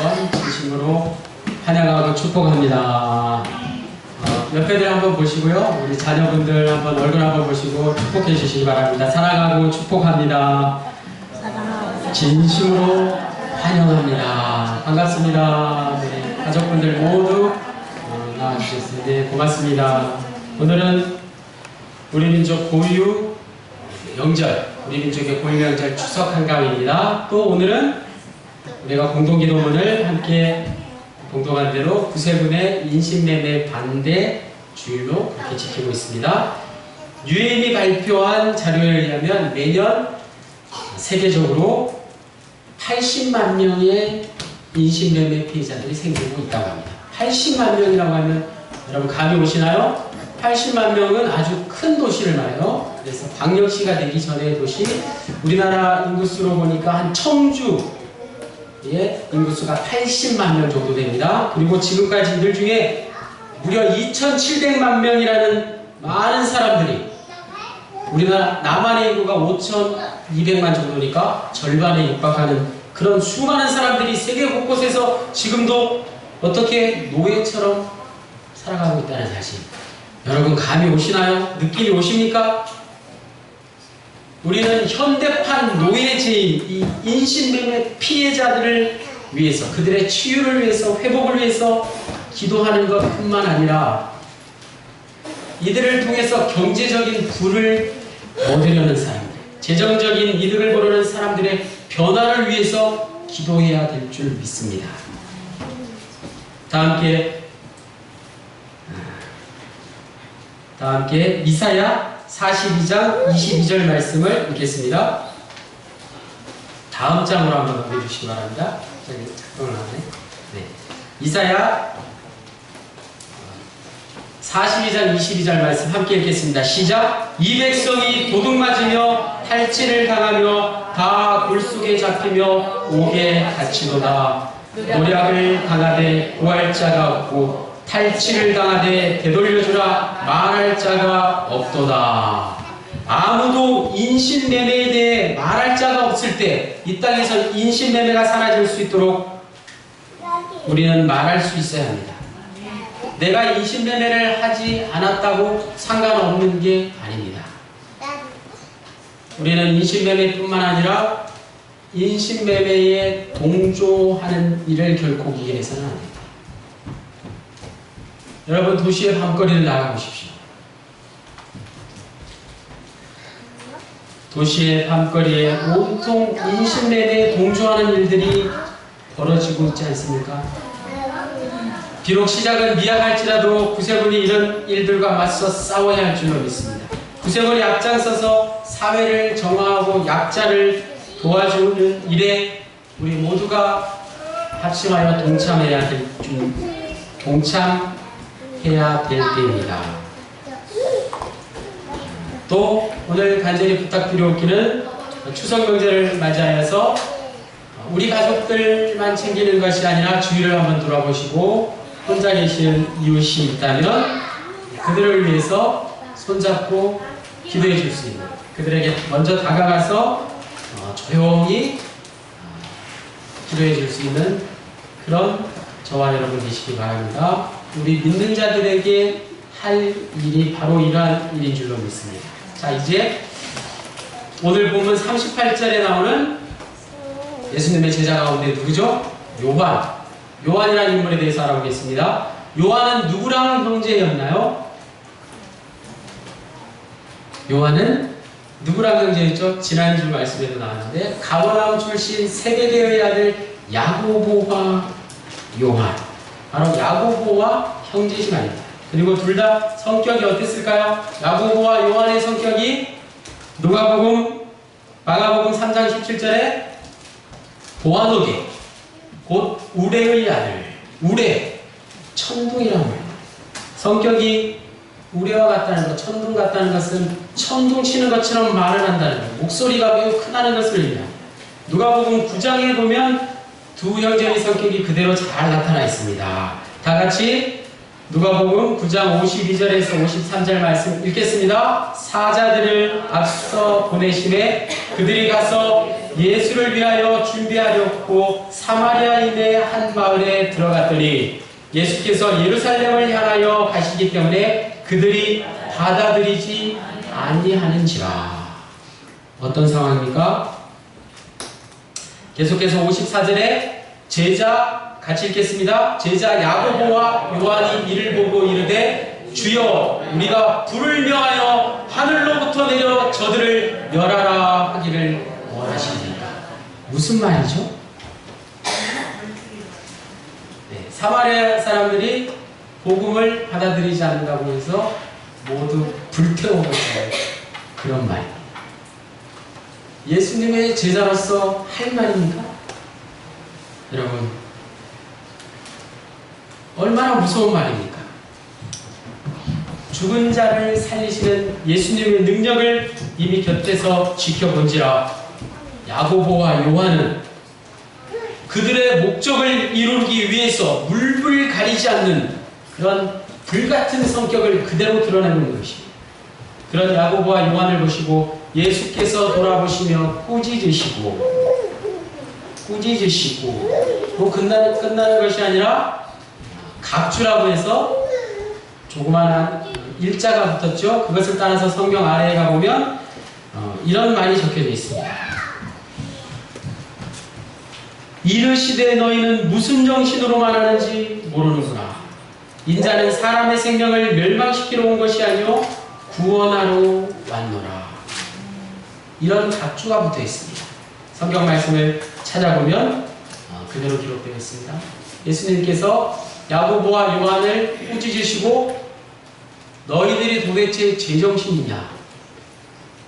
번 진심으로 환영하고 축복합니다. 옆에들 한번 보시고요. 우리 자녀분들 한번 얼굴 한번 보시고 축복해 주시기 바랍니다. 사랑하고 축복합니다. 진심으로 환영합니다. 반갑습니다. 네, 가족분들 모두 나와주셨습니다. 네, 고맙습니다. 오늘은 우리 민족 고유 명절, 우리 민족의 고유 명절 추석 한가위입니다. 또 오늘은 우리가 공동기도문을 함께 공동한 대로 구세군의 인신매매 반대 주일로 그렇게 지키고 있습니다. 유엔이 발표한 자료에 의하면 매년 세계적으로 80만 명의 인신매매 피해자들이 생기고 있다고 합니다. 80만 명이라고 하면 여러분 감이 오시나요? 80만 명은 아주 큰 도시를 말해요. 그래서 광역시가 되기 전의 도시, 우리나라 인구수로 보니까 한 청주의 인구수가 80만 명 정도 됩니다. 그리고 지금까지 이들 중에 무려 2,700만 명이라는 많은 사람들이, 우리나라 남한의 인구가 5,200만 정도니까 절반에 육박하는 그런 수많은 사람들이 세계 곳곳에서 지금도 어떻게 노예처럼 살아가고 있다는 사실, 여러분 감이 오시나요? 느낌이 오십니까? 우리는 현대판 노예제인 이 인신매매 피해자들을 위해서, 그들의 치유를 위해서, 회복을 위해서 기도하는 것뿐만 아니라 이들을 통해서 경제적인 부를 얻으려는 사람들, 재정적인 이득을 보려는 사람들의 변화를 위해서 기도해야 될 줄 믿습니다. 다 함께 이사야 42장 22절 말씀을 읽겠습니다. 다음 장으로 한번 보여주시기 바랍니다. 저기 작동을 하네. 네. 이사야 42장 22절 말씀 함께 읽겠습니다. 시작! 이 백성이 도둑맞으며 탈취를 당하며 다 굴속에 잡히며 옥에 갇히도다. 노략을 당하되 구할 자가 없고 탈취를 당하되 되돌려주라 말할 자가 없도다. 아무도 인신매매에 대해 말할 자가 없을 때 이 땅에서 인신매매가 사라질 수 있도록 우리는 말할 수 있어야 합니다. 내가 인신매매를 하지 않았다고 상관없는 게 아닙니다. 우리는 인신매매뿐만 아니라 인신매매에 동조하는 일을 결코 기회해서는 안 됩니다. 여러분 도시의 밤거리를 나가보십시오. 도시의 밤거리에 온통 인신매매에 동조하는 일들이 벌어지고 있지 않습니까? 비록 시작은 미약할지라도 구세군이 이런 일들과 맞서 싸워야 할 줄로 믿습니다. 구세군이 앞장서서 사회를 정화하고 약자를 도와주는 일에 우리 모두가 합심하여 동참해야 될 때입니다. 또 오늘 간절히 부탁드려오기는 추석 명절을 맞이하여서 우리 가족들만 챙기는 것이 아니라 주위를 한번 돌아보시고 혼자 계시는 이웃이 있다면 그들을 위해서 손잡고 기도해 줄 수 있는, 그들에게 먼저 다가가서 조용히 기도해 줄 수 있는 그런 저와 여러분 되시기 바랍니다. 우리 믿는 자들에게 할 일이 바로 이러한 일인 줄로 믿습니다. 자, 이제 오늘 본문 38절에 나오는 예수님의 제자 가운데 누구죠? 요한이라는 인물에 대해서 알아보겠습니다. 요한은 누구랑 형제였나요? 요한은 누구랑 형제였죠? 지난주 말씀에도 나왔는데 가버나움 출신 세베대의 아들 야고보와 요한, 바로 야고보와 형제심 아닙니다. 그리고 둘 다 성격이 어땠을까요? 야고보와 요한의 성격이 마가복음 3장 17절에 보아노게 곧 우레의 아들, 우레, 천둥이라는 말입니다. 성격이 우레와 같다는 것, 천둥 같다는 것은 천둥 치는 것처럼 말을 한다는 것, 목소리가 매우 크다는 것을 의미합니다. 누가복음 9장에 보면 두 형제의 성격이 그대로 잘 나타나 있습니다. 다 같이 누가복음 9장 52절에서 53절 말씀 읽겠습니다. 사자들을 앞서 보내심에 그들이 가서 예수를 위하여 준비하려고 사마리아인의 한 마을에 들어갔더니 예수께서 예루살렘을 향하여 가시기 때문에 그들이 받아들이지 아니하는지라. 어떤 상황입니까? 계속해서 54절에 제자 같이 읽겠습니다. 제자 야고보와 요한이 이를 보고 이르되 주여 우리가 불을 명하여 하늘로부터 내려 저들을 멸하라 하기를 원하십니까? 무슨 말이죠? 네, 사마리아 사람들이 복음을 받아들이지 않는다고 해서 모두 불태워버리는 그런 말입니다. 예수님의 제자로서 할 말입니까? 여러분, 얼마나 무서운 말입니까? 죽은 자를 살리시는 예수님의 능력을 이미 곁에서 지켜본지라 야고보와 요한은 그들의 목적을 이루기 위해서 물불 가리지 않는 그런 불같은 성격을 그대로 드러내고 있는 것입니다. 그런 야고보와 요한을 보시고 예수께서 돌아보시며 꾸짖으시고 뭐 끝나는 것이 아니라 각주라고 해서 조그마한 일자가 붙었죠. 그것을 따라서 성경 아래에 가보면 이런 말이 적혀져 있습니다. 이르시되 너희는 무슨 정신으로 말하는지 모르는구나. 인자는 사람의 생명을 멸망시키러 온 것이 아니요 구원하러 왔노라. 이런 각주가 붙어 있습니다. 성경 말씀을 찾아보면 그대로 기록되어 있습니다. 예수님께서 야고보와 요한을 꾸짖으시고 너희들이 도대체 제정신이냐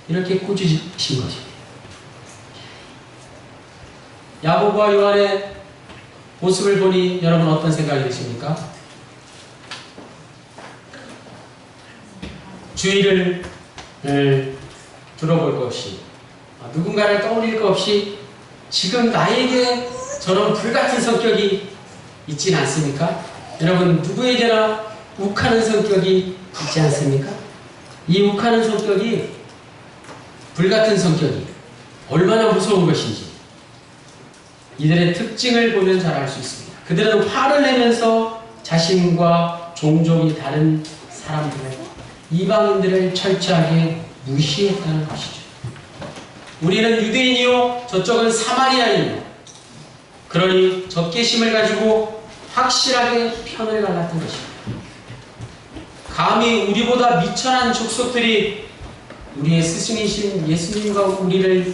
이렇게 꾸짖으신 것입니다. 야고보와 요한의 모습을 보니 여러분 어떤 생각이 드십니까? 주의를 들어볼 것 없이 누군가를 떠올릴 것 없이 지금 나에게 저런 불같은 성격이 있진 않습니까? 여러분 누구에게나 욱하는 성격이 있지 않습니까? 이 욱하는 성격이 불같은 성격이 얼마나 무서운 것인지 이들의 특징을 보면 잘 알 수 있습니다. 그들은 화를 내면서 자신과 종족이 다른 사람들을 이방인들을 철저하게 무시했다는 것이죠. 우리는 유대인이요 저쪽은 사마리아인이요 그러니 적개심을 가지고 확실하게 편을 갈랐던 것입니다. 감히 우리보다 미천한 족속들이 우리의 스승이신 예수님과 우리를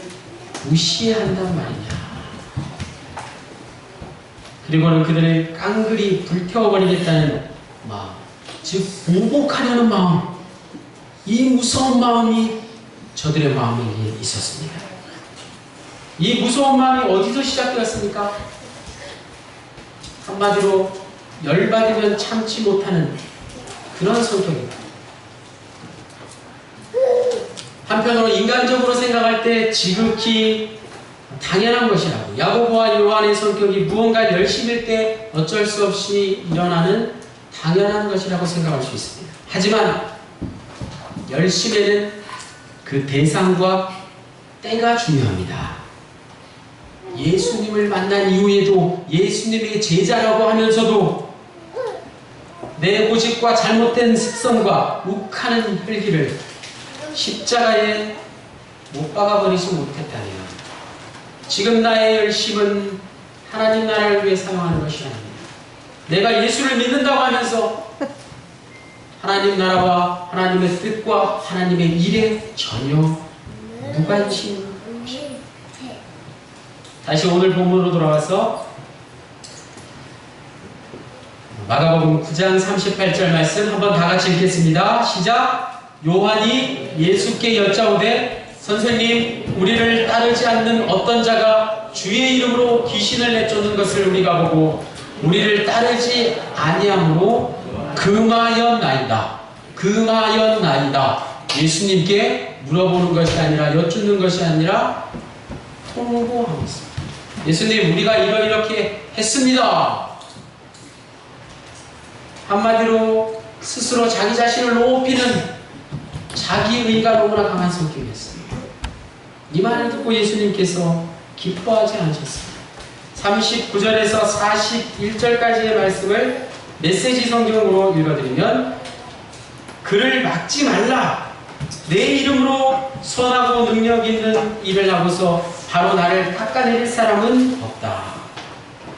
무시한단 말이냐. 그리고는 그들을 깡그리 불태워버리겠다는 마음, 즉 보복하려는 마음, 이 무서운 마음이 저들의 마음에 있었습니다. 이 무서운 마음이 어디서 시작되었습니까? 한마디로 열받으면 참지 못하는 그런 성격입니다. 한편으로 인간적으로 생각할 때 지극히 당연한 것이라고 야고보와 요한의 성격이 무언가 열심일 때 어쩔 수 없이 일어나는 당연한 것이라고 생각할 수 있습니다. 하지만 열심에는 그 대상과 때가 중요합니다. 예수님을 만난 이후에도 예수님의 제자라고 하면서도 내 고집과 잘못된 습성과 욱하는 혈기를 십자가에 못 박아버리지 못했다면 지금 나의 열심은 하나님 나라를 위해 사용하는 것이 아닙니다. 내가 예수를 믿는다고 하면서 하나님 나라와 하나님의 뜻과 하나님의 일에 전혀 무관심인 것입니다. 다시 오늘 본문으로 돌아와서 마가복음 9장 38절 말씀 한번 다 같이 읽겠습니다. 시작! 요한이 예수께 여짜오되 선생님, 우리를 따르지 않는 어떤 자가 주의 이름으로 귀신을 내쫓는 것을 우리가 보고 우리를 따르지 아니함으로 금하였나이다. 예수님께 물어보는 것이 아니라 여쭙는 것이 아니라 통보하고 있습니다. 예수님, 우리가 이렇게 했습니다. 한마디로 스스로 자기 자신을 높이는 자기 의가 너무나 강한 성격이었습니다. 이 말을 듣고 예수님께서 기뻐하지 않으셨습니다. 39절에서 41절까지의 말씀을 메시지 성경으로 읽어드리면, 그를 막지 말라. 내 이름으로 선하고 능력 있는 일을 하고서 바로 나를 깎아내릴 사람은 없다.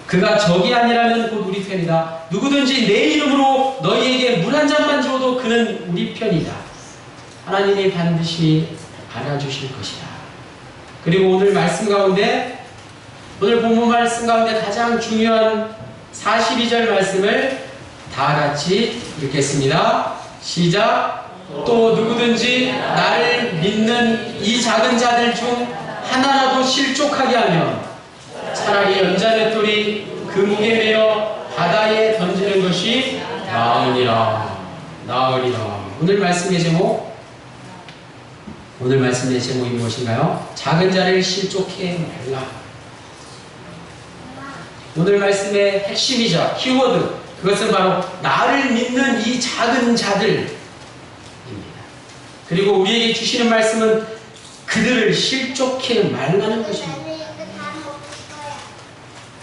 그가 적이 아니라면 곧 우리 편이다. 누구든지 내 이름으로 너희에게 물 한 잔만 주어도 그는 우리 편이다. 하나님이 반드시 알아주실 것이다. 그리고 오늘 말씀 가운데, 오늘 본문 말씀 가운데 가장 중요한 42절 말씀을 다 같이 읽겠습니다. 시작. 또 누구든지 나를 믿는 이 작은 자들 중 하나라도 실족하게 하면 차라리 연자맷돌이 그 무게 메어 바다에 던지는 것이 나으니라. 오늘 말씀의 제목이 무엇인가요? 작은 자를 실족해 말라. 오늘 말씀의 핵심이자 키워드, 그것은 바로 나를 믿는 이 작은 자들입니다. 그리고 우리에게 주시는 말씀은 그들을 실족해 말라는 것입니다.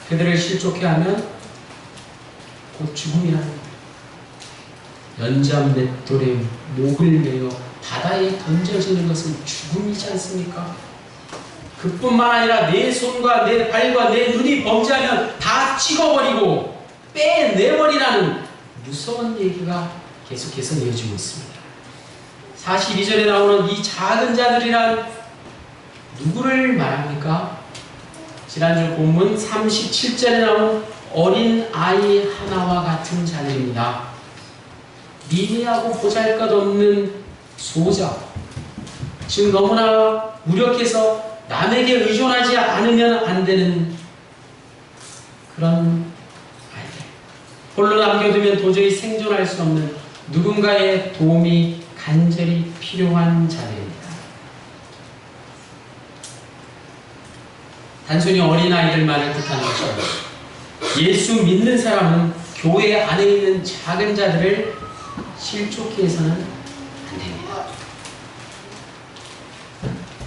그들을 실족해 하면 곧 죽음이라는 거예요. 연자맷돌에 목을 메어 바다에 던져지는 것은 죽음이지 않습니까? 그뿐만 아니라 내 손과 내 발과 내 눈이 범죄하면 다 찍어버리고 빼내버리라는 무서운 얘기가 계속해서 이어지고 있습니다. 42절에 나오는 이 작은 자들이란 누구를 말합니까? 지난주 본문 37절에 나온 어린 아이 하나와 같은 자들입니다. 미미하고 보잘것없는 소자, 즉 너무나 무력해서 남에게 의존하지 않으면 안 되는 그런 아이들, 홀로 남겨두면 도저히 생존할 수 없는 누군가의 도움이 간절히 필요한 자들입니다. 단순히 어린아이들만을 뜻하는 것이 아니라 예수 믿는 사람은 교회 안에 있는 작은 자들을 실족해 해서는 안 됩니다.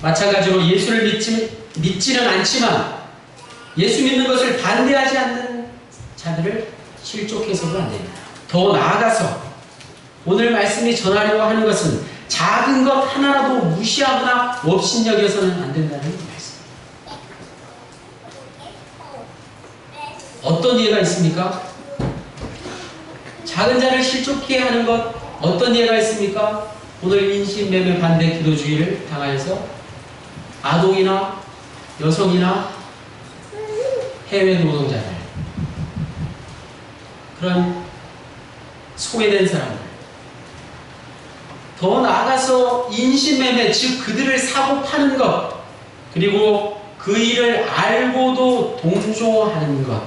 마찬가지로 예수를 믿지는 않지만 예수 믿는 것을 반대하지 않는 자들을 실족해서도 안 됩니다. 더 나아가서 오늘 말씀이 전하려고 하는 것은 작은 것 하나라도 무시하거나 업신여겨서는 안 된다는 말씀. 어떤 예가 있습니까? 작은 자를 실족해 하는 것, 어떤 예가 있습니까? 오늘 인신매매 반대 기도주의를 당하여서 아동이나 여성이나 해외 노동자들, 그런 소외된 사람들, 더 나아가서 인신매매, 즉 그들을 사고 파는 것, 그리고 그 일을 알고도 동조하는 것,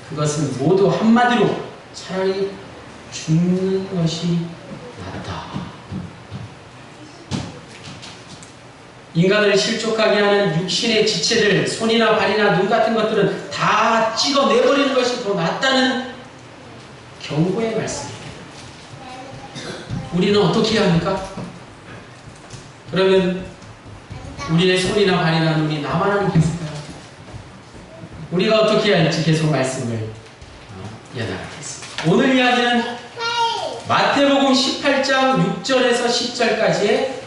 그것은 모두 한마디로 차라리 죽는 것이 낫다. 인간을 실족하게 하는 육신의 지체들, 손이나 발이나 눈 같은 것들은 다 찍어내버리는 것이 더 낫다는 경고의 말씀입니다. 우리는 어떻게 해야 합니까? 그러면 우리의 손이나 발이나 눈이 나만 하는 게 있을까요? 우리가 어떻게 해야 할지 계속 말씀을 이어나가겠습니다. 오늘 이야기는 마태복음 18장 6절에서 10절까지에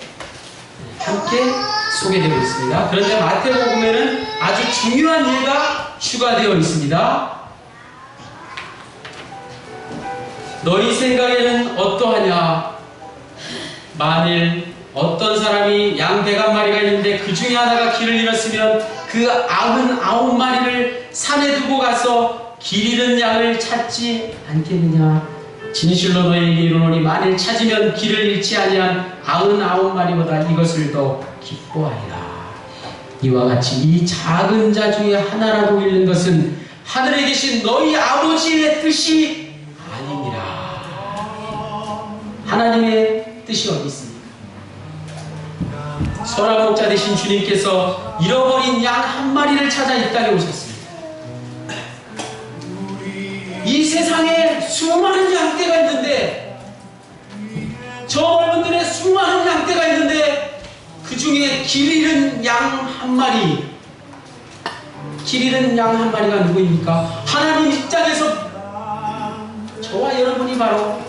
함께 소개되고 있습니다. 그런데 마태복음에는 아주 중요한 예가 추가되어 있습니다. 너희 생각에는 어떠하냐? 만일 어떤 사람이 양 100마리가 있는데 그 중에 하나가 길을 잃었으면 그 99마리를 산에 두고 가서 길 잃은 양을 찾지 않겠느냐? 진실로 너희에게 이르노니 만일 찾으면 길을 잃지 아니한 99마리보다 이것을 더 기뻐하리라. 이와 같이 이 작은 자 중에 하나라도 잃는 것은 하늘에 계신 너희 아버지의 뜻이 아닙니다. 하나님의 뜻이 어디 있습니까? 선한 목자 되신 주님께서 잃어버린 양 한 마리를 찾아 이 땅에 오셨습니다. 이 세상에 수많은 양떼가 있는데, 저 넓은 들에 수많은 양떼가 있는데 그 중에 길 잃은 양 한 마리, 길 잃은 양 한 마리가 누구입니까? 하나님 입장에서 저와 여러분이 바로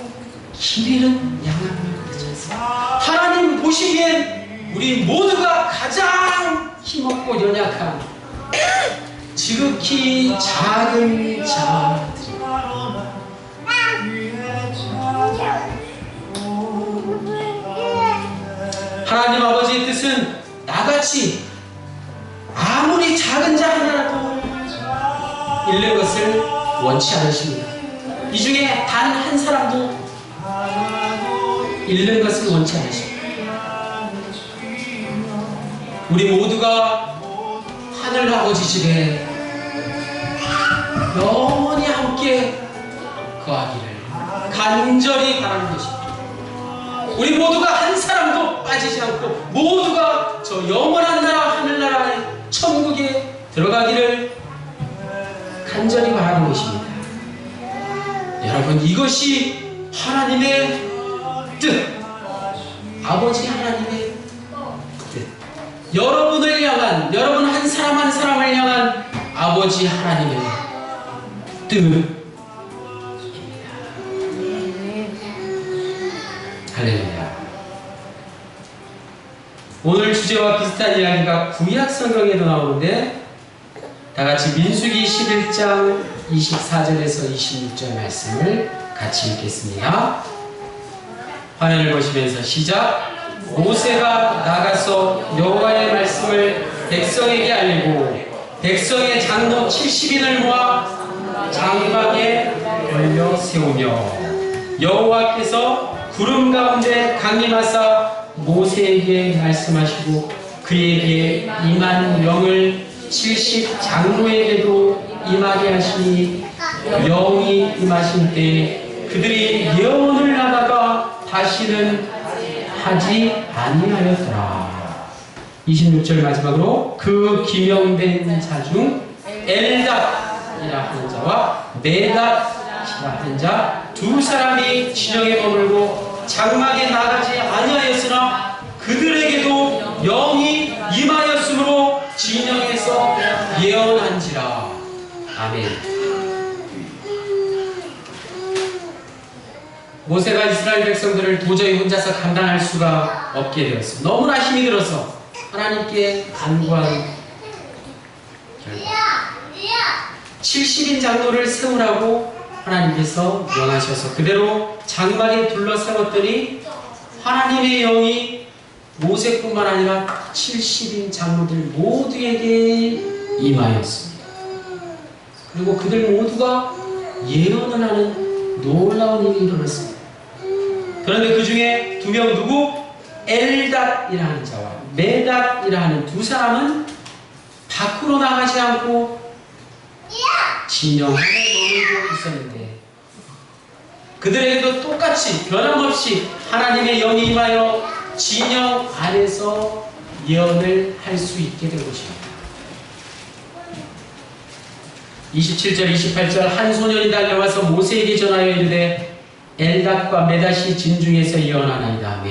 길 잃은 양 한 마리죠. 하나님 보시기엔 우리 모두가 가장 힘없고 연약한 지극히 작은 자들입니다. 하나님 아버지의 뜻은 나같이 아무리 작은 자 하나라도 잃는 것을 원치 않으십니다. 이 중에 단 한 사람도 잃는 것을 원치 않으십니다. 우리 모두가 하늘 아버지 집에 영원히 함께 거하기를 간절히 바라는 것입니다. 우리 모두가 한 사람도 빠지지 않고 모두가 저 영원한 나라 하늘나라의 천국에 들어가기를 간절히 바라는 것입니다. 여러분, 이것이 하나님의 뜻, 아버지 하나님의 뜻, 여러분을 향한, 여러분 한 사람 한 사람을 향한 아버지 하나님의 뜻입니다. 할렐루야. 오늘 주제와 비슷한 이야기가 구약 성경에도 나오는데, 다같이 민수기 11장 24절에서 26절 말씀을 같이 읽겠습니다. 화면을 보시면서 시작. 모세가 나가서 여호와의 말씀을 백성에게 알리고 백성의 장로 70인을 모아 장막에 걸려 세우며 여호와께서 구름 가운데 강림하사 모세에게 말씀하시고 그에게 임한 영을 70 장로에게도 임하게 하시니 영이 임하신 때에 그들이 예언을 하다가 다시는 하지 아니하였더라. 26절 마지막으로 그 기명된 자 중 엘닷이라 하는 자와 메닷이라 하는 자 두 사람이 진영에 머물고 장막에 나가지 아니하였으나 그들에게도 영이 임하였으므로 진영에서 예언한지라. 아멘. 모세가 이스라엘 백성들을 도저히 혼자서 감당할 수가 없게 되었습니다. 너무나 힘이 들어서 하나님께 간구한 결과 70인 장로를 세우라고 하나님께서 명하셔서 그대로 장막에 둘러세웠더니 하나님의 영이 모세뿐만 아니라 70인 장로들 모두에게 임하였습니다. 그리고 그들 모두가 예언을 하는 놀라운 일이 일어났습니다. 그런데 그 중에 두 명 누구? 엘닷이라 하는 자와 메닷이라 하는 두 사람은 밖으로 나가지 않고 진영 안에 머물고 있었는데 그들에게도 똑같이 변함없이 하나님의 영이 임하여 진영 안에서 예언을 할 수 있게 된 것입니다. 27절 28절 한 소년이 달려와서 모세에게 전하여 이르되 엘닷과 메닷이 진중에서 예언하나이다.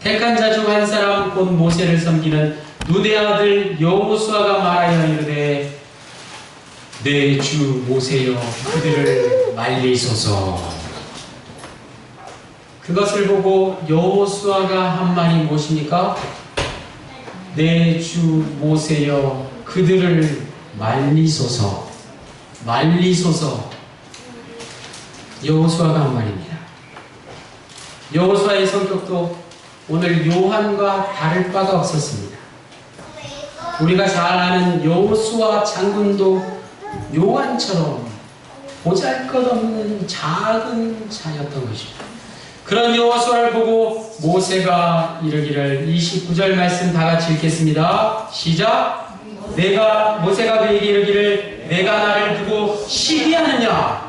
택한 자 중 한 사람 곧 모세를 섬기는 눈의 아들 여호수아가 말하여 이르되 내 주 모세여 그들을 말리소서. 그것을 보고 여호수아가 한 말이 무엇입니까? 내 주 모세여 그들을 말리소서. 말리소서. 여호수아가 한 말입니다. 여호수아의 성격도 오늘 요한과 다를 바가 없었습니다. 우리가 잘 아는 여호수아 장군도 요한처럼 보잘것없는 작은 자였던 것입니다. 그런 여호수아를 보고 모세가 이르기를 29절 말씀 다 같이 읽겠습니다. 시작. 모세가 그에게 이르기를 내가 나를 두고 시기하느냐?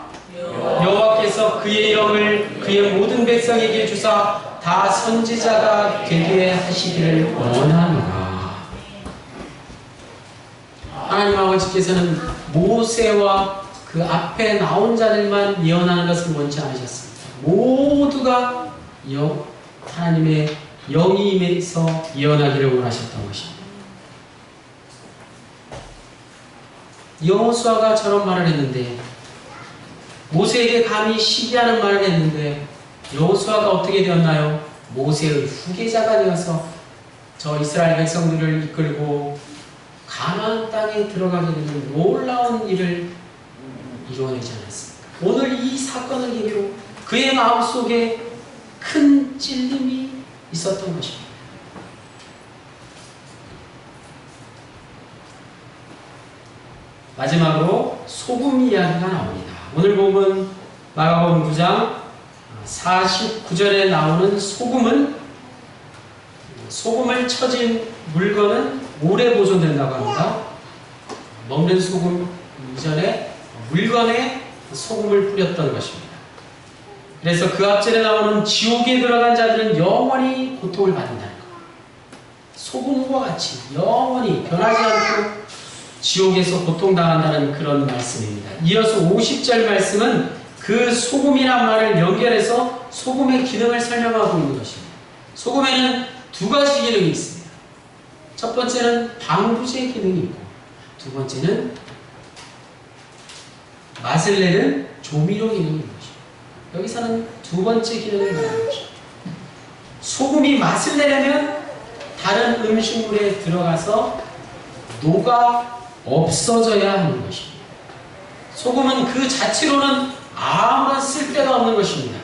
여호와께서 그의 영을 그의 모든 백성에게 주사 다 선지자가 되게 하시기를 원하노라. 하나님 아버지께서는 모세와 그 앞에 나온 자들만 예언하는 것을 원치 않으셨습니다. 모두가 하나님의 영이 임해서 예언하기를 원하셨던 것입니다. 여호수아가 저런 말을 했는데, 모세에게 감히 시기하는 말을 했는데, 여호수아가 어떻게 되었나요? 모세의 후계자가 되어서 저 이스라엘 백성들을 이끌고 가나안 땅에 들어가게 되는 놀라운 일을 이루어내지 않았습니까? 오늘 이 사건을 계기로 그의 마음속에 큰 찔림이 있었던 것입니다. 마지막으로 소금 이야기가 나옵니다. 오늘 보면 마가복음 9장 49절에 나오는 소금을 쳐진 물건은 오래 보존된다고 합니다. 먹는 소금 이전에 물건에 소금을 뿌렸던 것입니다. 그래서 그 앞절에 나오는 지옥에 들어간 자들은 영원히 고통을 받는다는 것. 소금과 같이 영원히 변하지 않고 지옥에서 고통당한다는 그런 말씀입니다. 이어서 50절 말씀은 그 소금이란 말을 연결해서 소금의 기능을 설명하고 있는 것입니다. 소금에는 두 가지 기능이 있습니다. 첫 번째는 방부제 기능이 있고, 두 번째는 맛을 내는 조미료 기능이 있는 것입니다. 여기서는 두 번째 기능을 말하는 것입니다. 소금이 맛을 내려면 다른 음식물에 들어가서 녹아 없어져야 하는 것입니다. 소금은 그 자체로는 아무런 쓸데가 없는 것입니다.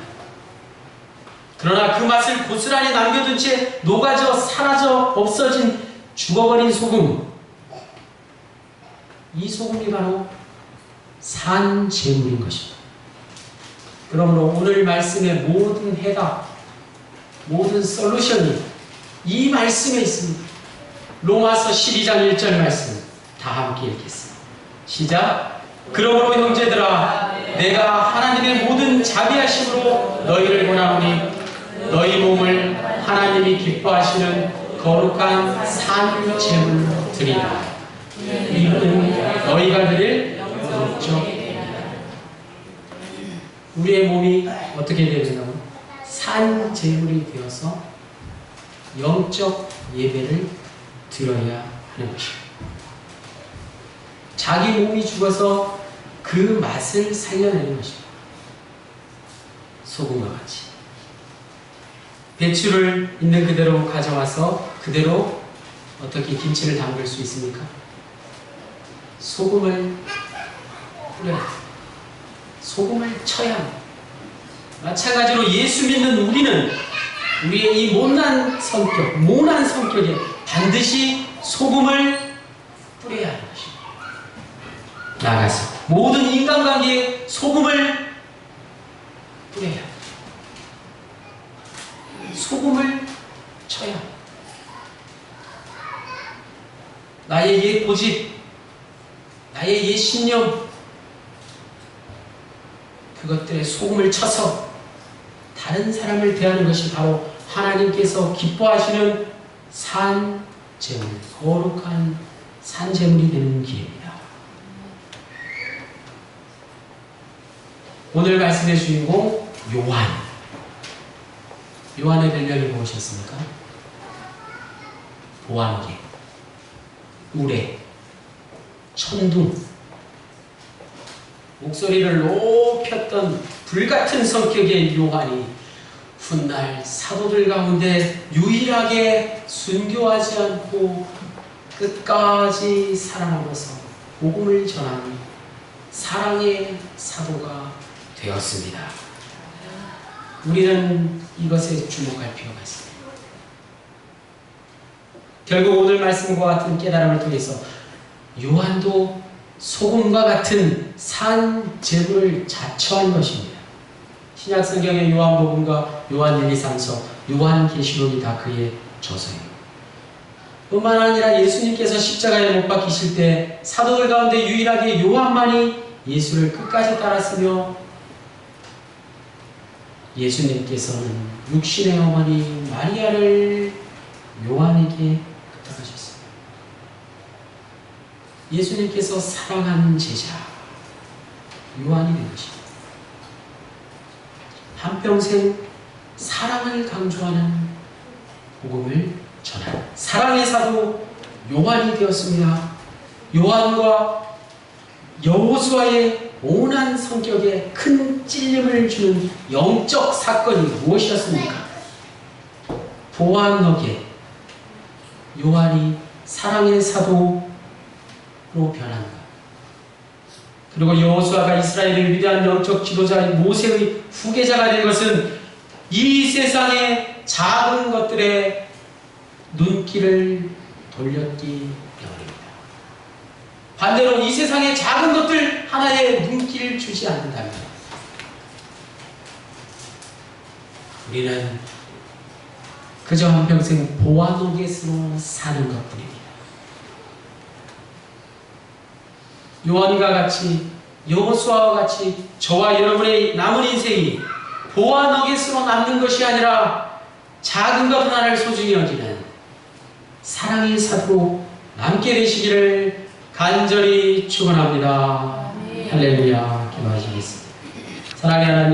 그러나 그 맛을 고스란히 남겨둔 채 녹아져 사라져 없어진 죽어버린 소금, 이 소금이 바로 산재물인 것입니다. 그러므로 오늘 말씀의 모든 해답, 모든 솔루션이 이 말씀에 있습니다. 로마서 12장 1절 말씀 다 함께 읽겠습니다. 시작. 그러므로 형제들아, 내가 하나님의 모든 자비하심으로 너희를 권하오니 너희 몸을 하나님이 기뻐하시는 거룩한 산제물로 드리라. 이는 너희가 드릴 영적 예배라. 우리의 몸이 어떻게 되야 된다고? 산제물이 되어서 영적 예배를 드려야 하는 것입니다. 자기 몸이 죽어서 그 맛을 살려내는 것입니다. 소금과 같이 배추를 있는 그대로 가져와서 그대로 어떻게 김치를 담글 수 있습니까? 소금을 뿌려야 합니다. 소금을 쳐야 합니다. 마찬가지로 예수 믿는 우리는 우리의 이 모난 성격에 반드시 소금을 뿌려야 하는 것입니다. 나아가서 모든 인간관계에 소금을 뿌려야 합니다. 소금을 쳐야 합니다. 나의 옛 고집, 나의 옛 신념, 그것들에 소금을 쳐서 다른 사람을 대하는 것이 바로 하나님께서 기뻐하시는 산제물, 거룩한 산제물이 되는 길입니다. 오늘 말씀의 주인공 요한. 요한의 별명이 무엇이었습니까? 보안개, 우레, 천둥, 목소리를 높였던 불같은 성격의 요한이 훗날 사도들 가운데 유일하게 순교하지 않고 끝까지 살아남아서 복음을 전하는 사랑의 사도가 되었습니다. 우리는 이것에 주목할 필요가 있습니다. 결국 오늘 말씀과 같은 깨달음을 통해서 요한도 소금과 같은 산제물을 자처한 것입니다. 신약 성경의 요한복음과 요한 1, 2, 3서, 요한계시록이 다 그의 저서입니다. 뿐만 아니라 예수님께서 십자가에 못 박히실 때 사도들 가운데 유일하게 요한만이 예수를 끝까지 따랐으며, 예수님께서는 육신의 어머니 마리아를 요한에게 부탁하셨습니다. 예수님께서 사랑한 제자 요한이 된 것입니다. 한평생 사랑을 강조하는 복음을 전하는 사랑의 사도 요한이 되었습니다. 요한과 여호수아의 온한 성격에 큰 찔림을 주는 영적 사건이 무엇이었습니까? 보아노게 요한이 사랑의 사도로 변한 것. 그리고 여호수아가 이스라엘의 위대한 영적 지도자 모세의 후계자가 된 것은 이 세상의 작은 것들에 눈길을 돌렸기 때문입니다. 반대로 이 세상의 작은 것들 하나에 눈길을 주지 않는다면 우리는 그저 한평생 보아노겟으로 사는 것뿐입니다. 요한이가 같이 여호수아와 같이 저와 여러분의 남은 인생이 보아노겟으로 남는 것이 아니라 작은 것 하나를 소중히 여기는 사랑의 사도로 남게 되시기를 간절히 축원합니다. 할렐루야. 기도하시겠습니다. 사랑의 하나님,